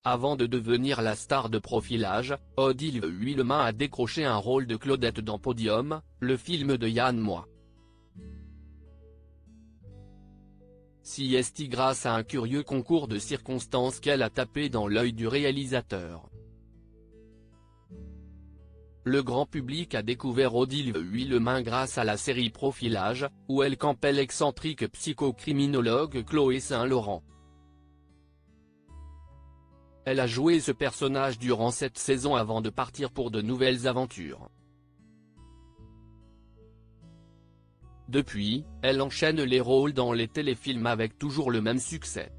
Avant de devenir la star de Profilage, Odile Huillemin a décroché un rôle de Claudette dans Podium, le film de Yann Moix. C'est grâce à un curieux concours de circonstances qu'elle a tapé dans l'œil du réalisateur. Le grand public a découvert Odile Huillemin grâce à la série Profilage, où elle campait l'excentrique psychocriminologue Chloé Saint-Laurent. Elle a joué ce personnage durant 7 saisons avant de partir pour de nouvelles aventures. Depuis, elle enchaîne les rôles dans les téléfilms avec toujours le même succès.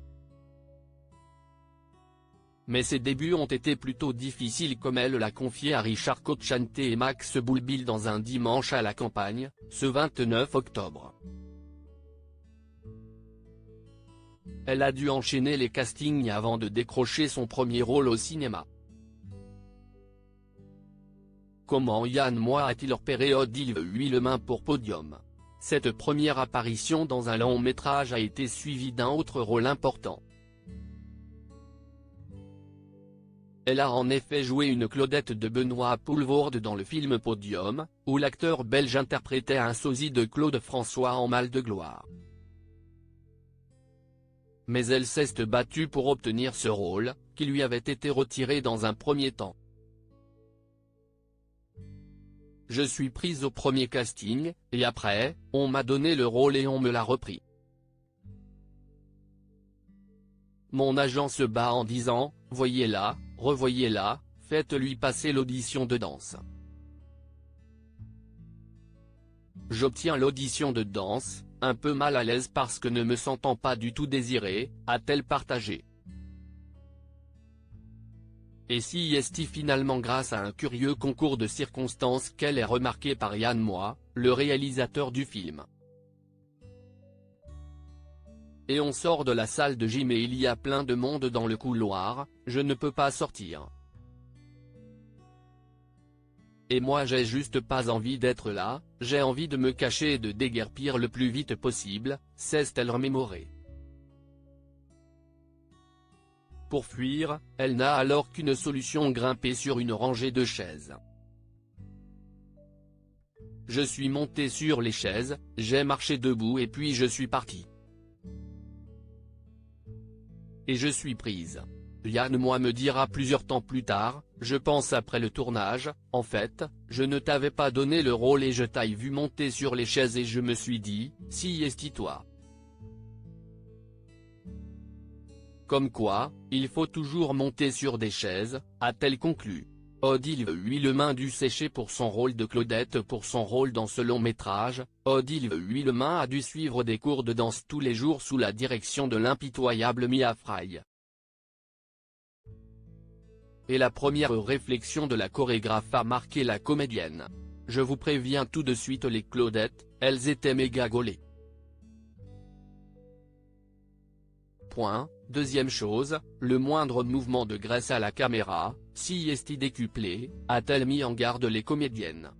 Mais ses débuts ont été plutôt difficiles comme elle l'a confié à Richard Cocciante et Max Boulbil dans Un dimanche à la campagne, ce 29 octobre. Elle a dû enchaîner les castings avant de décrocher son premier rôle au cinéma. Comment Yann Moix a-t-il repéré Odile Huillemin pour Podium? Cette première apparition dans un long métrage a été suivie d'un autre rôle important. Elle a en effet joué une Claudette de Benoît Poelvoorde dans le film Podium, où l'acteur belge interprétait un sosie de Claude François en Mal de gloire. Mais elle s'est battue pour obtenir ce rôle, qui lui avait été retiré dans un premier temps. Je suis prise au premier casting, et après, on m'a donné le rôle et on me l'a repris. Mon agent se bat en disant, voyez-la, revoyez-la, faites-lui passer l'audition de danse. J'obtiens l'audition de danse, un peu mal à l'aise parce que ne me sentant pas du tout désirée, a-t-elle partagé. Et c'est finalement grâce à un curieux concours de circonstances qu'elle est remarquée par Yann Moix, le réalisateur du film. Et on sort de la salle de gym et il y a plein de monde dans le couloir, je ne peux pas sortir. Et moi j'ai juste pas envie d'être là, j'ai envie de me cacher et de déguerpir le plus vite possible, s'est-elle remémorée. Pour fuir, elle n'a alors qu'une solution: grimper sur une rangée de chaises. Je suis montée sur les chaises, j'ai marché debout et puis je suis partie. Et je suis prise. Yann Moix me dira plusieurs temps plus tard, je pense après le tournage, en fait, je ne t'avais pas donné le rôle et je t'ai vu monter sur les chaises et je me suis dit, si toi. Comme quoi, il faut toujours monter sur des chaises, a-t-elle conclu. Odile Huillemin dû sécher pour son rôle de Claudette. Pour son rôle dans ce long métrage, Odile Huillemin a dû suivre des cours de danse tous les jours sous la direction de l'impitoyable Mia Frye. Et la première réflexion de la chorégraphe a marqué la comédienne. Je vous préviens tout de suite, les Claudettes, elles étaient méga gaulées. Point. Deuxième chose, le moindre mouvement de graisse à la caméra, si est décuplé, a-t-elle mis en garde les comédiennes.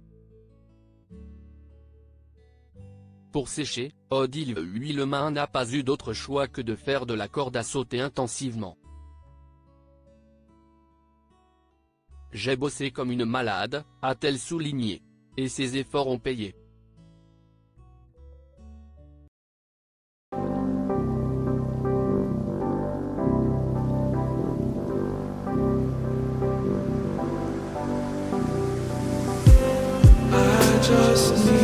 Pour sécher, Odile Huillemin n'a pas eu d'autre choix que de faire de la corde à sauter intensivement. J'ai bossé comme une malade, a-t-elle souligné. Et ses efforts ont payé. Just need